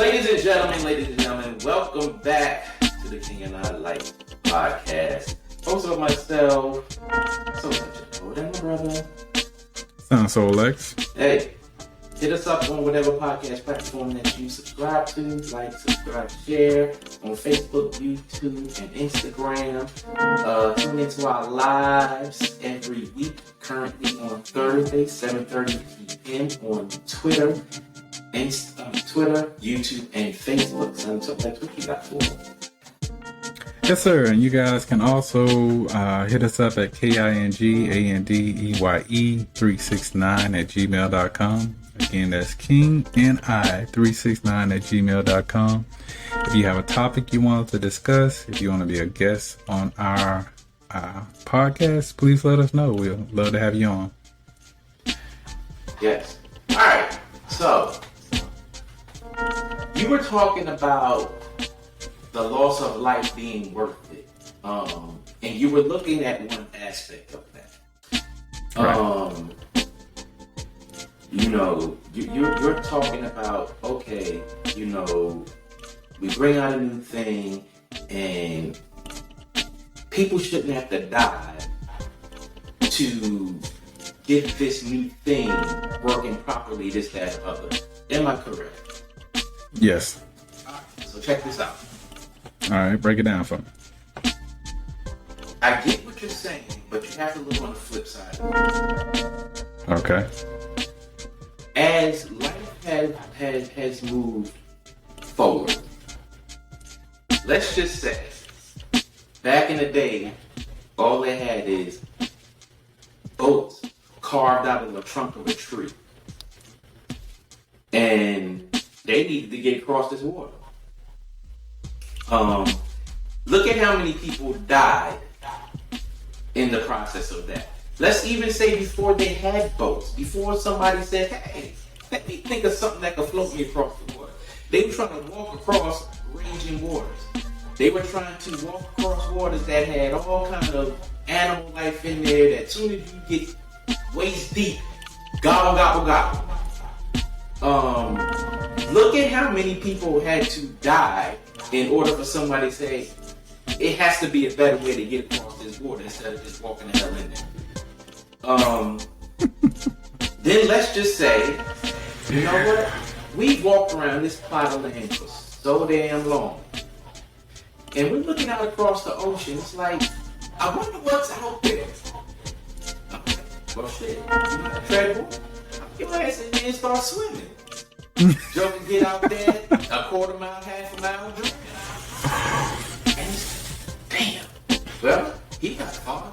Ladies and gentlemen, welcome back to the King and I Life podcast. Hosted by myself, so such a old and my brother. Sounds so Lex. Hey, hit us up on whatever podcast platform that you subscribe to. Like, subscribe, share on Facebook, YouTube, and Instagram. Tune into our lives every week. Currently on Thursday, 7:30 p.m. on Twitter, YouTube, and Facebook. So that's what you got for us. Yes, sir. And you guys can also hit us up at KINGANDEYE369@gmail.com. Again, that's KingandI369@gmail.com. If you have a topic you want us to discuss, if you want to be a guest on our podcast, please let us know. We'll love to have you on. Yes. All right. So, you were talking about the loss of life being worth it. And you were looking at one aspect of that. Right. You're talking about, okay, we bring out a new thing and people shouldn't have to die to get this new thing working properly, this, that, and other. Am I correct? Yes. All right, so check this out. All right, break it down for me. I get what you're saying, but you have to look on the flip side of it. Okay. As life has moved forward, let's just say, back in the day, all they had is boats carved out of the trunk of a tree. And they needed to get across this water. Look at how many people died in the process of that. Let's even say before they had boats, before somebody said, hey, let me think of something that could float me across the water. They were trying to walk across raging waters. They were trying to walk across waters that had all kind of animal life in there that as soon as you get waist deep, gobble, gobble, gobble. Look at how many people had to die in order for somebody to say, it has to be a better way to get across this water instead of just walking the hell in there. Then let's just say, you know what? We've walked around this plot of land for so damn long. And we're looking out across the ocean. It's like, I wonder what's out there. Okay. Well, shit. You know, tread water. Your ass in there and start swimming. Joker get out there, a quarter mile, half a mile, and it's, damn. Well, he got far.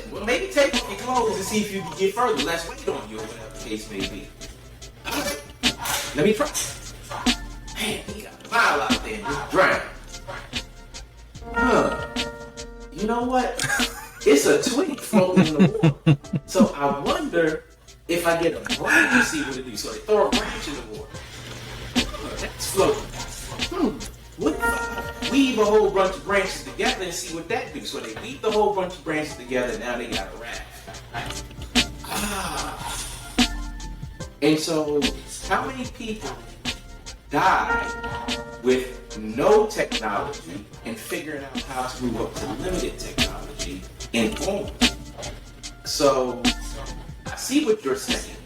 Well, maybe take off your clothes and see if you can get further. Let's wait on you, or whatever the case may be. All right. Let me try. Man, he got a mile out there and just drowned. You know what? It's a twig floating in the water. So I wonder if I get a branch, you see what it do. So they throw a branch in the water. That's floating. What if I weave a whole bunch of branches together and see what that do? So they weave the whole bunch of branches together, now they got a raft. And so, how many people died with no technology and figuring out how to move up to limited technology and on? So, I see what you're saying,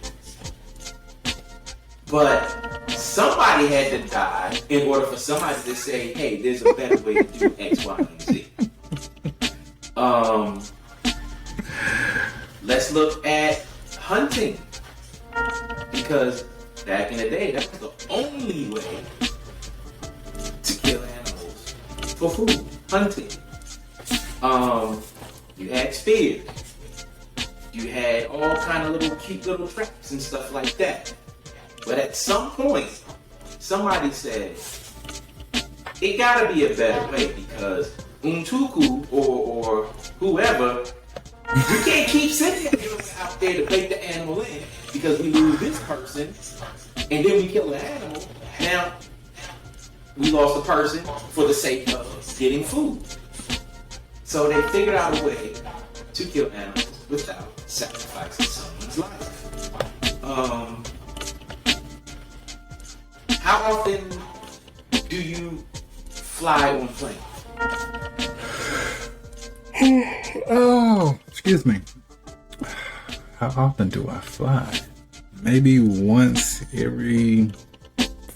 but somebody had to die in order for somebody to say, hey, there's a better way to do X, Y, and Z. Let's look at hunting, because back in the day, that was the only way to kill animals for food, hunting. You had spears. You had all kind of little cute little traps and stuff like that. But at some point, somebody said, it gotta be a better way, because Umtuku or whoever, you can't keep sending out there to bait the animal in, because we lose this person and then we kill the animal. Now, we lost a person for the sake of getting food. So they figured out a way to kill animals without sacrificing someone's life. How often do you fly on planes? Oh, excuse me. How often do I fly? Maybe once every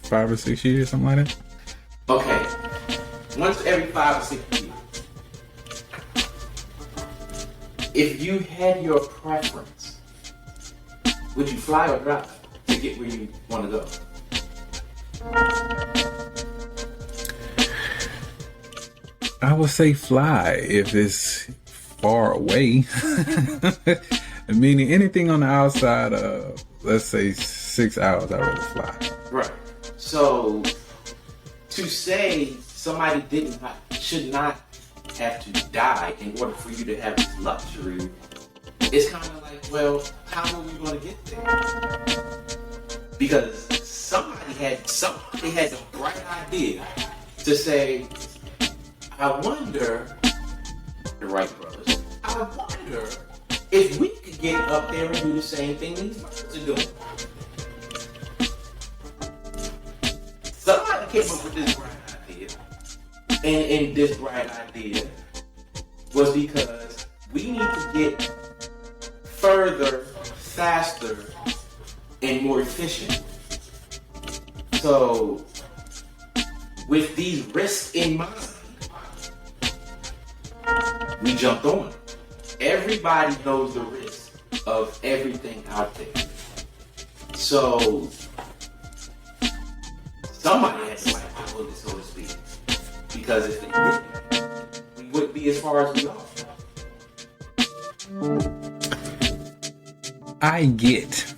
5 or 6 years, something like that. Okay, once every 5 or 6 years. If you had your preference, would you fly or drive to get where you want to go? I would say fly if it's far away. Meaning anything on the outside of, let's say, 6 hours, I'd rather fly. Right. So, to say somebody should not have to die in order for you to have this luxury, it's kind of like, well, how are we going to get there? Because somebody had the bright idea to say, I wonder, the Wright brothers, I wonder if we could get up there and do the same thing these birds are doing. Somebody came up with this bright idea. And this bright idea was because we need to get further, faster, and more efficient. So, with these risks in mind, we jumped on it. Everybody knows the risk of everything out there. So, somebody had to bite the bullet, so to speak. Because if they didn't, we wouldn't be as far as we are. I get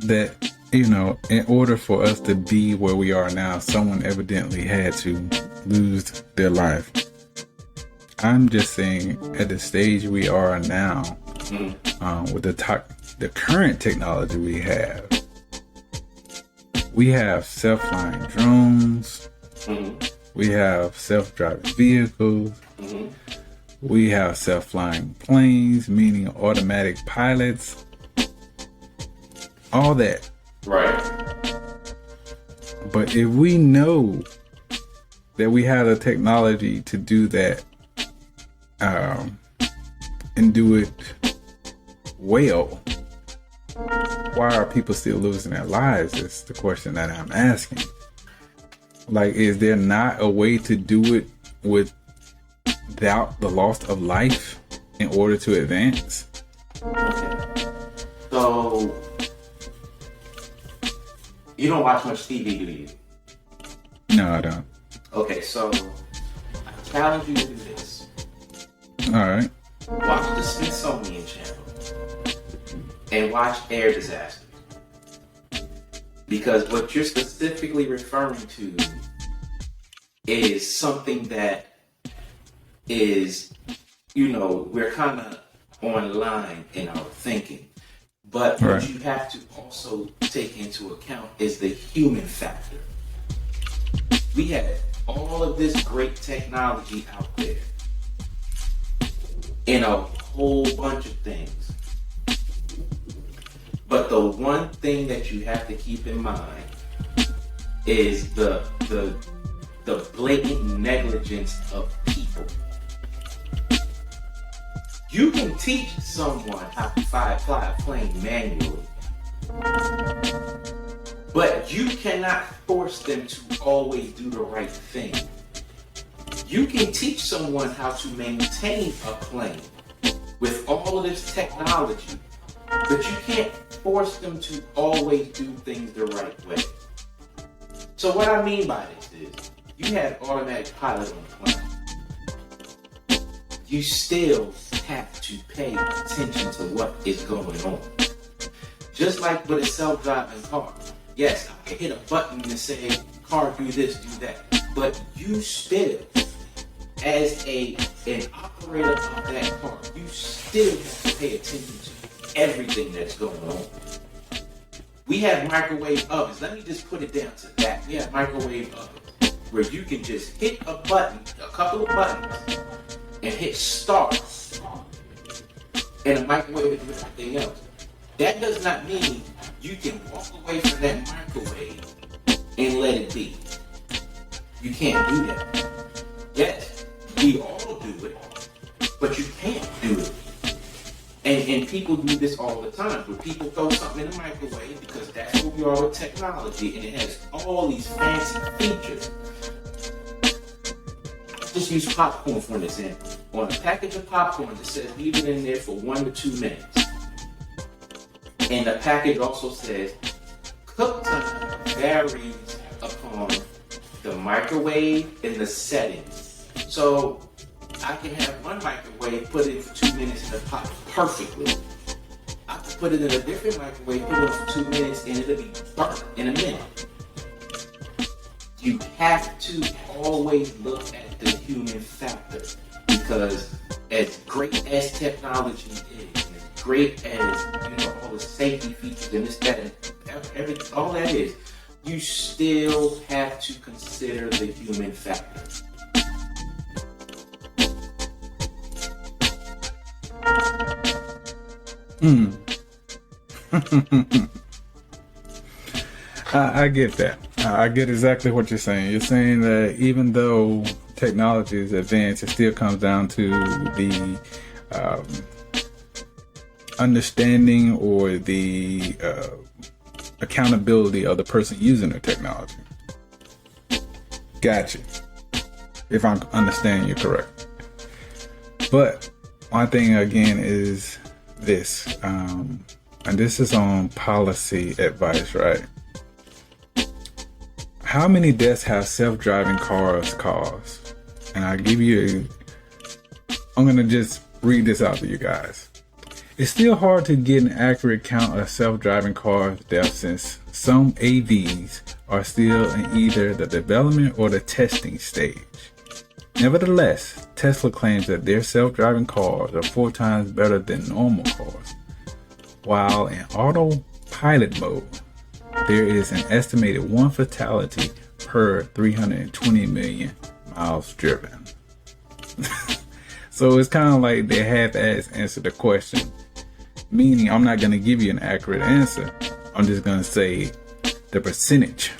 that, in order for us to be where we are now, someone evidently had to lose their life. I'm just saying, at the stage we are now, with the current technology we have self-flying drones, we have self-driving vehicles, we have self-flying planes, meaning automatic pilots, all that. Right. But if we know that we have the technology to do that, and do it well, why are people still losing their lives is the question that I'm asking. Like, is there not a way to do it without the loss of life in order to advance? Okay. So, you don't watch much TV, do you? No, I don't. Okay, so I challenge you to do this. Alright. Watch the Smithsonian Channel and watch air disasters. Because what you're specifically referring to is something that is, we're kind of online in our thinking. But right. What you have to also take into account is the human factor. We have all of this great technology out there in a whole bunch of things. But the one thing that you have to keep in mind is the blatant negligence of people. You can teach someone how to fly a plane manually, but you cannot force them to always do the right thing. You can teach someone how to maintain a plane with all of this technology, but you can't force them to always do things the right way. So what I mean by this is, you have automatic pilot on the plane. You still have to pay attention to what is going on. Just like with a self-driving car. Yes, I can hit a button and say, car, do this, do that. But you still, as an operator of that car, you still have to pay attention to everything that's going on. We have microwave ovens. Let me just put it down to that. We have microwave ovens where you can just hit a button, a couple of buttons, and hit start. And the microwave will do everything else. That does not mean you can walk away from that microwave and let it can't do that. Yes, we all do it, but you can't do it. And people do this all the time, where people throw something in the microwave because that's what we are with technology, and it has all these fancy features. Just use popcorn for an example. On a package of popcorn, it says leave it in there for 1 to 2 minutes. And the package also says cook time varies upon the microwave and the settings. So I can have one microwave, put it for 2 minutes in the pot perfectly. I can put it in a different microwave, put it for 2 minutes, and it'll be burnt in a minute. You have to always look at the human factor, because as great as technology is, as great as all the safety features and this, that, and all that is, you still have to consider the human factor. I get that. I get exactly what you're saying. You're saying that even though technology is advanced, it still comes down to the understanding or the accountability of the person using the technology. Gotcha. If I'm understanding you correct. But one thing again is this, and this is on policy advice, right? How many deaths have self-driving cars caused? And I'm going to just read this out to you guys. It's still hard to get an accurate count of self-driving cars deaths, since some AVs are still in either the development or the testing stage. Nevertheless, Tesla claims that their self-driving cars are 4 times better than normal cars. While in autopilot mode, there is an estimated 1 fatality per 320 million miles driven. So it's kind of like they half-ass answer the question, meaning I'm not going to give you an accurate answer. I'm just going to say the percentage.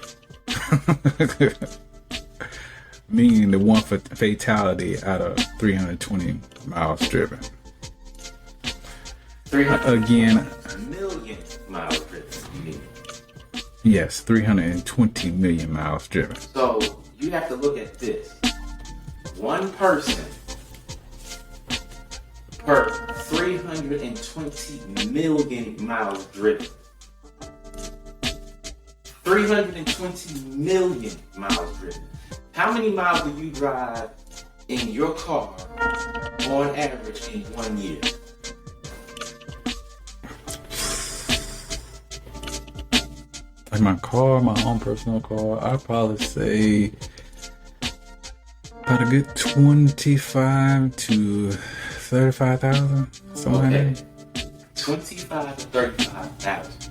Meaning the 1 fatality out of 320 miles driven. 300 again, million miles driven. Yes, 320 million miles driven. So you have to look at this. One person per 320 million miles driven. 320 million miles driven. How many miles do you drive in your car on average in 1 year? Like my car, my own personal car, I'd probably say about a good 25 to 35,000. Something like that. 25 to 35,000.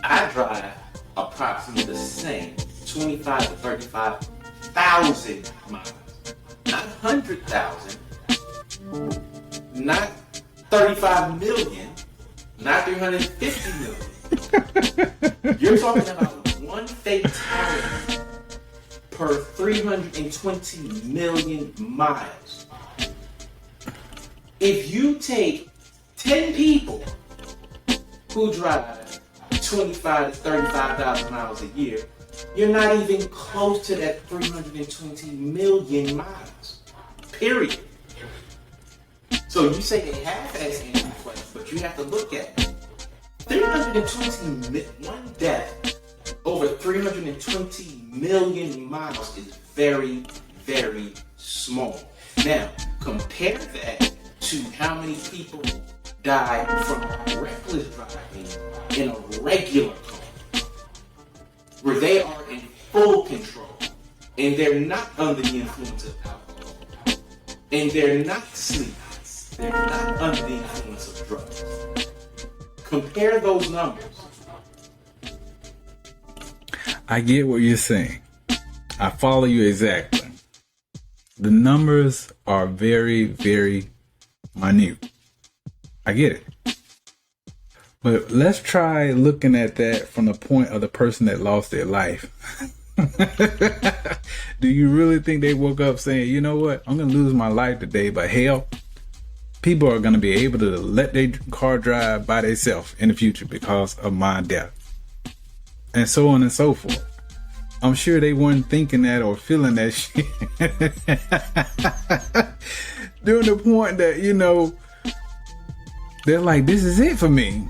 I drive approximately the same, 25 to 35,000 miles. Not 100,000, not 35 million, not 350 million. You're talking about 1 fatality per 320 million miles. If you take 10 people who drive 25 to 35,000 miles a year, you're not even close to that 320 million miles. Period. So you say they half-ass answer the question, but you have to look at it. 321 death over 320 million miles is very, very small. Now, compare that to how many people die from reckless driving in a regular car, where they are in full control, and they're not under the influence of alcohol, and they're not sleeping, they're not under the influence of drugs. Compare those numbers. I get what you're saying. I follow you exactly. The numbers are very, very minute. I get it. But let's try looking at that from the point of the person that lost their life. Do you really think they woke up saying, you know what, I'm going to lose my life today, but hell, people are going to be able to let their car drive by themselves in the future because of my death? And so on and so forth. I'm sure they weren't thinking that or feeling that shit during the point that, you know, they're like, this is it for me.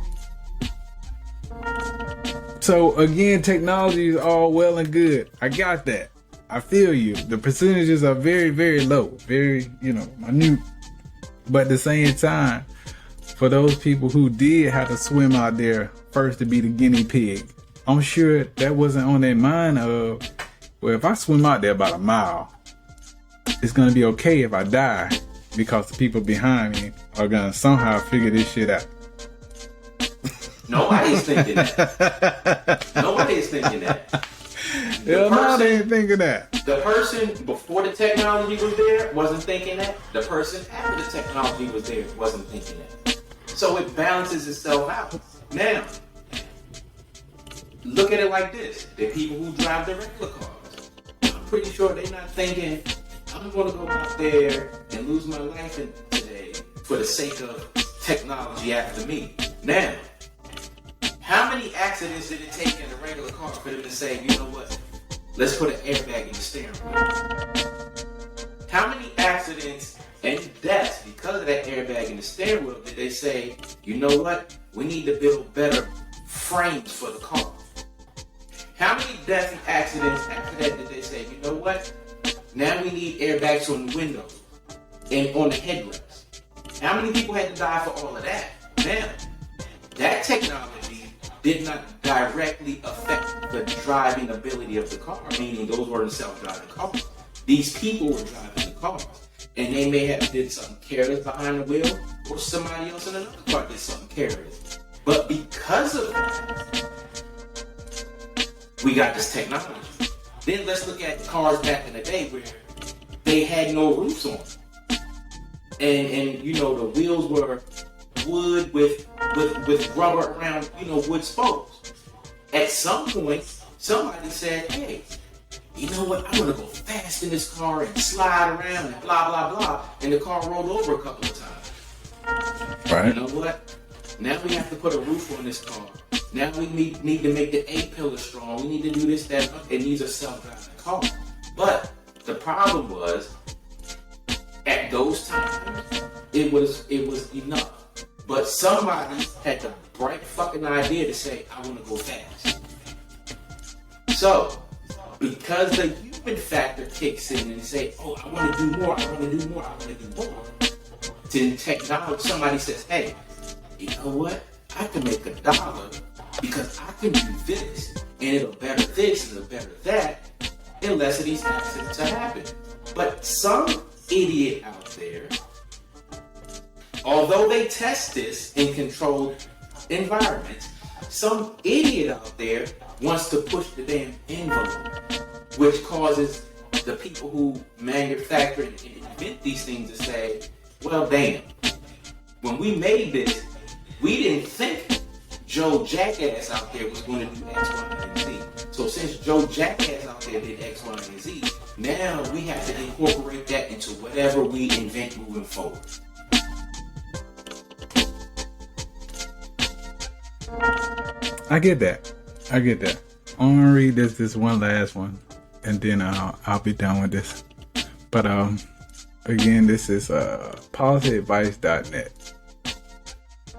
So again, technology is all well and good. I got that. I feel you. The percentages are very, very low. Very, you know, minute. But at the same time, for those people who did have to swim out there first to be the guinea pig, I'm sure that wasn't on their mind of, well, if I swim out there about a mile, it's going to be okay if I die because the people behind me are going to somehow figure this shit out. Nobody's thinking that. Nobody's thinking that. They ain't thinking that. The person before the technology was there wasn't thinking that. The person after the technology was there wasn't thinking that. So it balances itself out. Now, look at it like this. The people who drive the regular cars, I'm pretty sure they're not thinking, I'm going to go out there and lose my life today for the sake of technology after me. Now, how many accidents did it take in a regular car for them to say, you know what, let's put an airbag in the steering wheel? How many accidents and deaths because of that airbag in the steering wheel did they say, you know what, we need to build better frames for the car? How many deaths and accidents after that did they say, you know what, now we need airbags on the windows and on the headrests? How many people had to die for all of that? Now, that technology did not directly affect the driving ability of the car, meaning those weren't self-driving cars. These people were driving the cars, and they may have did something careless behind the wheel, or somebody else in another car did something careless. But because of that, we got this technology. Then let's look at cars back in the day where they had no roofs on, and you know, the wheels were wood with rubber around, you know, wood spokes. At some point, somebody said, hey, you know what, I'm gonna go fast in this car and slide around and blah, blah, blah. And the car rolled over a couple of times. Right. You know what? Now we have to put a roof on this car. Now we need to make the A-pillar strong. We need to do this, that, and these are self-driving cars. But the problem was, at those times, it was enough. But somebody had the bright fucking idea to say, I want to go fast. So, because the human factor kicks in and say, oh, I want to do more, I want to do more, I want to do more. Then technology, somebody says, hey, you know what? I can make $1 because I can do this, and it'll better this, and it'll better that, and less of these accidents are happening. But some idiot out there, although they test this in controlled environments, some idiot out there wants to push the damn envelope, which causes the people who manufacture and invent these things to say, well, damn, when we made this, we didn't think Joe Jackass out there was going to do X, Y, and Z. So since Joe Jackass out there did X, Y, and Z, now we have to incorporate that into whatever we invent moving forward. I get that. I'm gonna read this one last one, and then I'll be done with this. But again, this is policyadvice.net.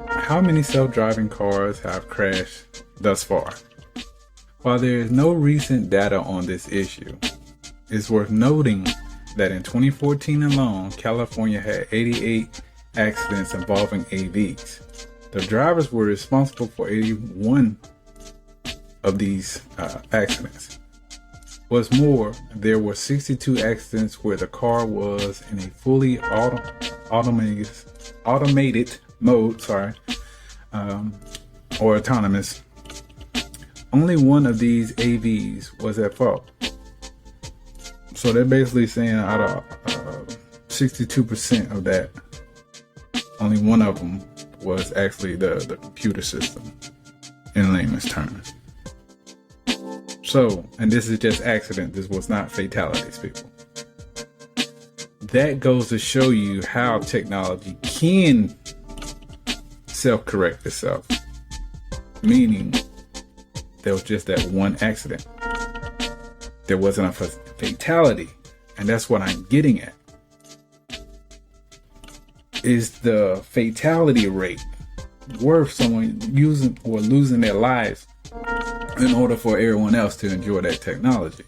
How many self-driving cars have crashed thus far? While there is no recent data on this issue, it's worth noting that in 2014 alone, California had 88 accidents involving AVs. The drivers were responsible for 81 of these accidents. What's more, there were 62 accidents where the car was in a fully automated mode, or autonomous. Only one of these AVs was at fault. So they're basically saying out of 62% of that, only one of them was actually the computer system, in layman's terms. So, and this is just accident. This was not fatalities, people. That goes to show you how technology can self-correct itself. Meaning, there was just that one accident. There wasn't a fatality. And that's what I'm getting at. Is the fatality rate worth someone using or losing their lives in order for everyone else to enjoy that technology?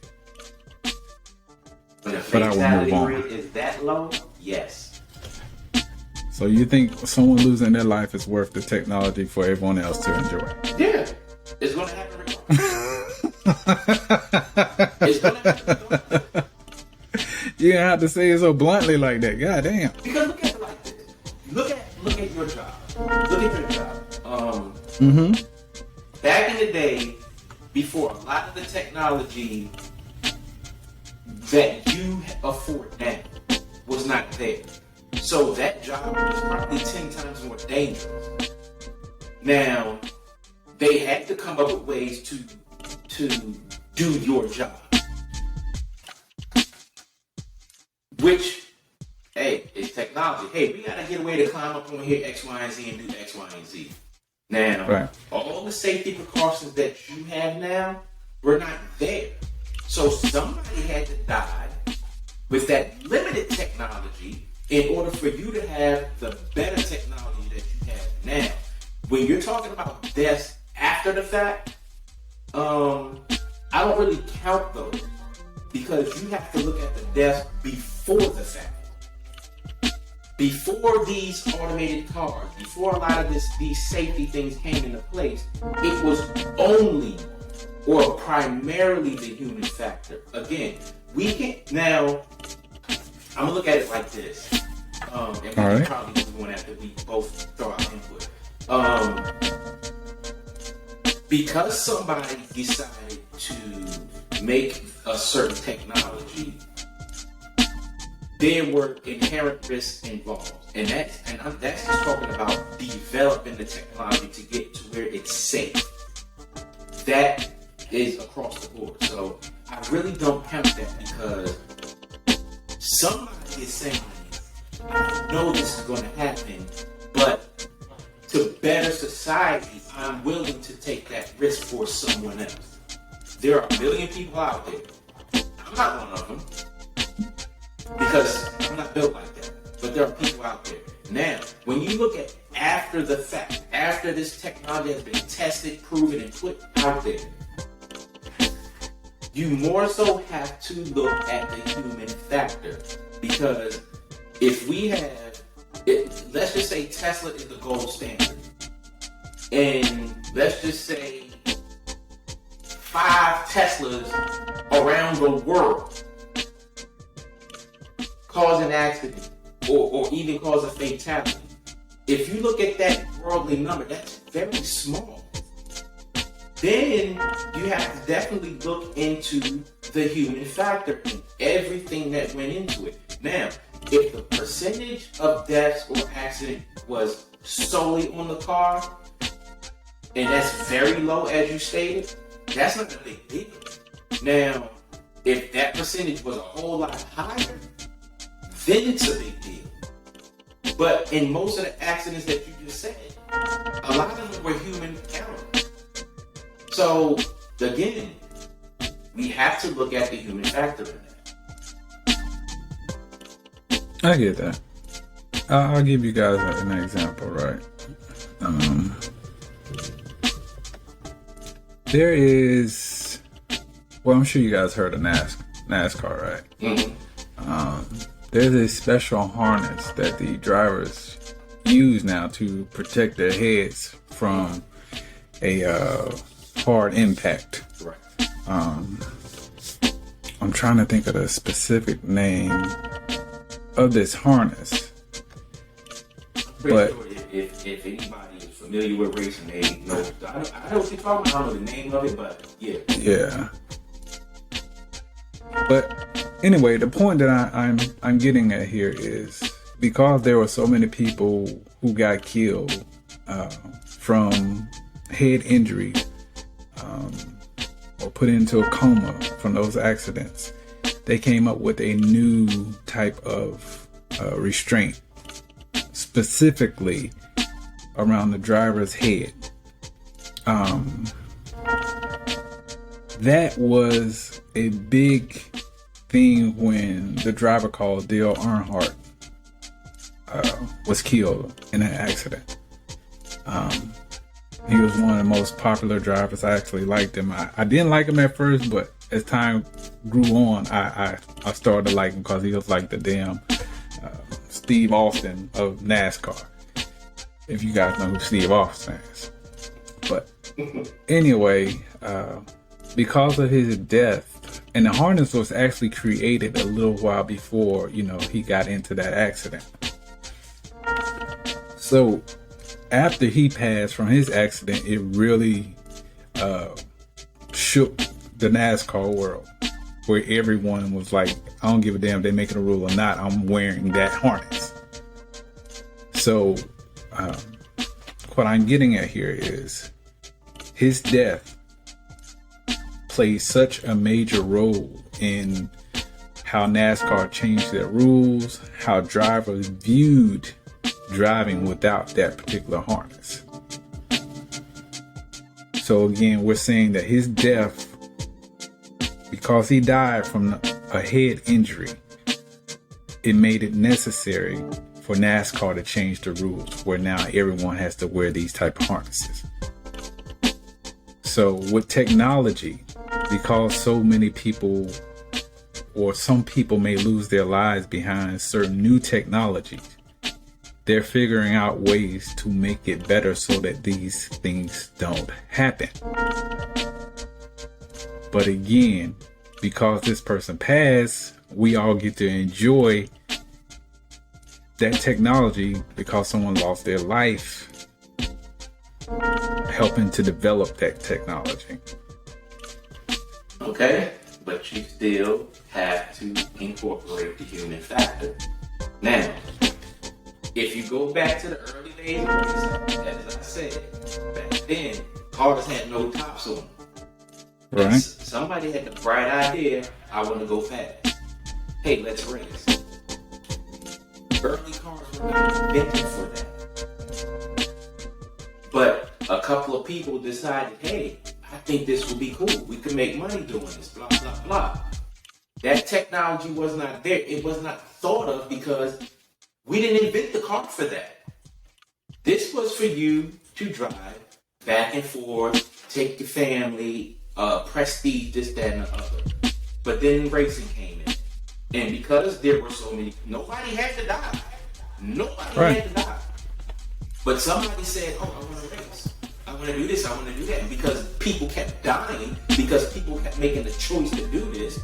But I will move on. Rate is that low? Yes. So you think someone losing their life is worth the technology for everyone else to enjoy? Yeah. It's going to happen regardless. It's going to happen regardless. You don't have to say it so bluntly like that. God damn. Because look at it like this. Look at your job. Look at your job. Back in the day, before a lot of the technology that you afford now was not there. So that job was probably 10 times more dangerous. Now, they had to come up with ways to do your job. Which, hey, it's technology. Hey, we gotta get a way to climb up on here X, Y, and Z and do X, Y, and Z. Now, right. All the safety precautions that you have now were not there. So somebody had to die with that limited technology in order for you to have the better technology that you have now. When you're talking about deaths after the fact, I don't really count those because you have to look at the deaths before the fact. Before these automated cars, before a lot of these safety things came into place, it was only or primarily the human factor. Again, we can now. I'm gonna look at it like this, and we can probably move on after we both throw our input. Because somebody decided to make a certain technology, there were inherent risks involved, and that's just talking about developing the technology to get to where it's safe. That is across the board. So I really don't count that because somebody is saying, I know this is going to happen, but to better society, I'm willing to take that risk for someone else. There are a million people out there. I'm not one of them because I'm not built like that. But there are people out there. Now, when you look at after the fact, after this technology has been tested, proven, and put out there, you more so have to look at the human factor. Because if we have, let's just say Tesla is the gold standard. And let's just say 5 Teslas around the world cause an accident or even cause a fatality. If you look at that worldly number, that's very small. Then you have to definitely look into the human factor and everything that went into it. Now, if the percentage of deaths or accident was solely on the car, and that's very low as you stated, that's not a big deal. Now, if that percentage was a whole lot higher, then it's a big deal. But in most of the accidents that you just said, a lot of them were human error. So, again, we have to look at the human factor in that. I get that. I'll give you guys an example, right? There is, well, I'm sure you guys heard of NASCAR, right? Mm-hmm. There's a special harness that the drivers use now to protect their heads from a hard impact. Right. I'm trying to think of the specific name of this harness. But sure if anybody is familiar with racing, they know. I don't think I don't know the name of it, but yeah. Yeah. But anyway, the point that I'm getting at here is because there were so many people who got killed from head injury or put into a coma from those accidents, they came up with a new type of restraint, specifically around the driver's head. That was a big thing when the driver called Dale Earnhardt was killed in an accident. He was one of the most popular drivers. I actually liked him. I didn't like him at first, but as time grew on, I started to like him because he was like the damn Steve Austin of NASCAR. If you guys know who Steve Austin is. But anyway, because of his death, and the harness was actually created a little while before, he got into that accident. So after he passed from his accident, it really shook the NASCAR world, where everyone was like, I don't give a damn if they making a rule or not, I'm wearing that harness. So what I'm getting at here is his death played such a major role in how NASCAR changed their rules, how drivers viewed driving without that particular harness. So again, we're saying that his death, because he died from a head injury, it made it necessary for NASCAR to change the rules, where now everyone has to wear these type of harnesses. So with technology, because so many people, or some people may lose their lives behind certain new technologies, they're figuring out ways to make it better so that these things don't happen. But again, because this person passed, we all get to enjoy that technology because someone lost their life helping to develop that technology. Okay, but you still have to incorporate the human factor. Now, if you go back to the early days of racing, as I said, back then, cars had no tops on them. Right. Somebody had the bright idea, I want to go fast. Hey, let's race. Early cars were not invented for that. But a couple of people decided, hey, I think this will be cool. We can make money doing this, blah, blah, blah. That technology was not there. It was not thought of because we didn't invent the car for that. This was for you to drive back and forth, take your family, prestige, this, that, and the other. But then racing came in. And because there were so many, nobody had to die. Nobody had to die. But somebody said, oh, I want to race. I want to do this, I want to do that. And because people kept dying, because people kept making the choice to do this,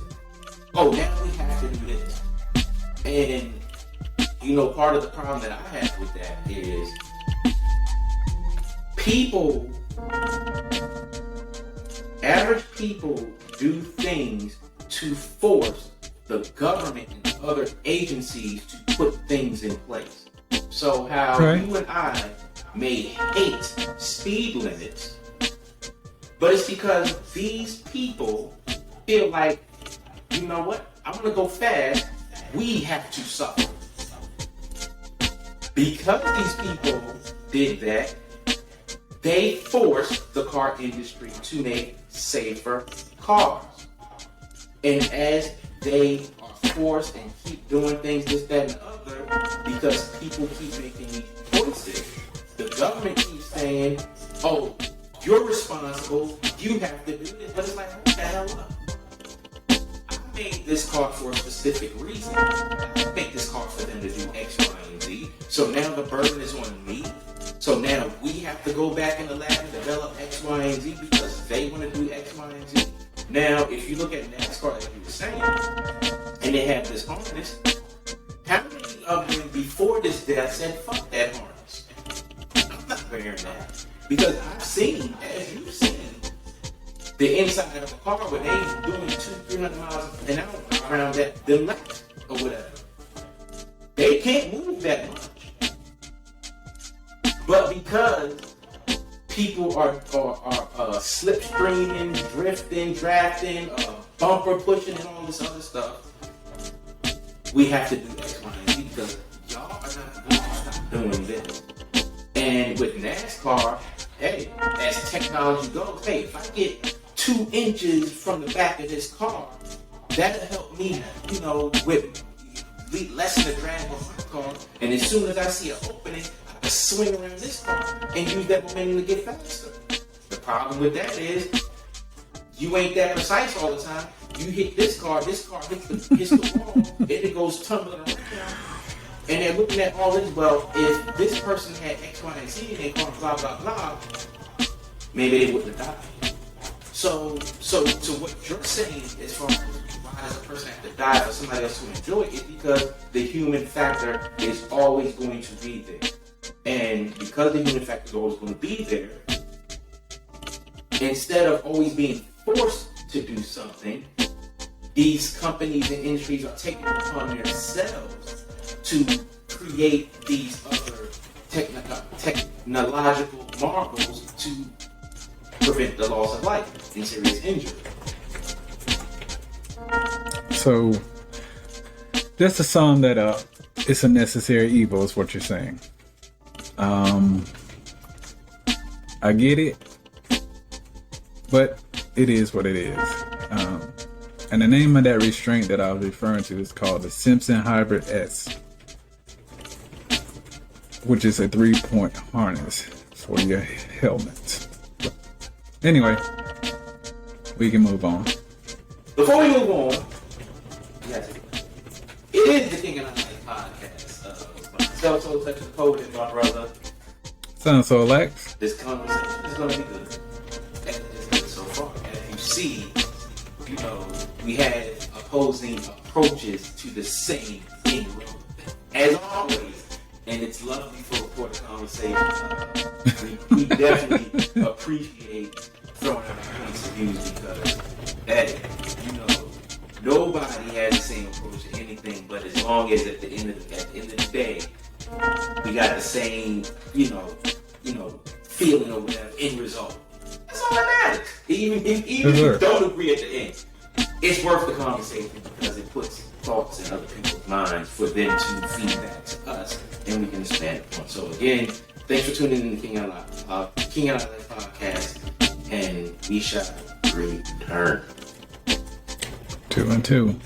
oh, now we have to do this. And, part of the problem that I have with that is average people do things to force the government and other agencies to put things in place. So how you and I may hate speed limits, but it's because these people feel like, you know what, I'm going to go fast, we have to suffer. Because these people did that, they forced the car industry to make safer cars. And as they are forced and keep doing things, this, that, and the other, because people keep making these choices, the government keeps saying, oh, you're responsible, you have to do this. But it's like, what the hell up? I made this car for a specific reason. I didn't make this car for them to do X, Y, and Z. So now the burden is on me. So now we have to go back in the lab and develop X, Y, and Z because they want to do X, Y, and Z. Now, if you look at NASCAR, as you were saying, and they have this harness, how many of them before this death said, fuck that harness? I'm not wearing that. Because I've seen, as you've seen, the inside of a car where they doing 200-300 miles an hour around them laps or whatever. They can't move that much. But because people are slipstreaming, drifting, drafting, bumper pushing, and all this other stuff, we have to do X, Y, and Z because y'all are not going to stop doing this. And with NASCAR, hey, as technology goes, hey, if I get 2 inches from the back of this car, that'll help me, with lessen the drag on my car. And as soon as I see an opening, I can swing around this car and use that momentum to get faster. The problem with that is you ain't that precise all the time. You hit this car hits the wall, and it goes tumbling around. And they're looking at all this, well, if this person had X, Y, and Z in their car, blah, blah, blah, maybe they wouldn't have died. So what you're saying as far as why does a person have to die for somebody else to enjoy it is because the human factor is always going to be there. And because the human factor is always going to be there, instead of always being forced to do something, these companies and industries are taking it upon themselves to create these other technological marvels to prevent the loss of life and serious injury. So, just a song that it's a necessary evil is what you're saying. I get it, but it is what it is. And the name of that restraint that I was referring to is called the Simpson Hybrid S, which is a 3-point harness for your helmet. Anyway, we can move on. Before we move on, yes, it is the King and I podcast. So touch the poet and my brother. Sounds so relaxed. This conversation is going to be good. And it's good so far. As you see, we had opposing approaches to the same thing. As always, and it's lovely for reported conversation. We definitely appreciate throwing out points of views because, hey, nobody has the same approach to anything. But as long as at the end of the day, we got the same, feeling or whatever end result. That's all that matters. Even if you don't agree at the end, it's worth the conversation because it puts thoughts in other people's minds for them to feed back to us, and we can expand upon. So again, thanks for tuning in to King and I Life podcast, and we shall return. 2 and 2.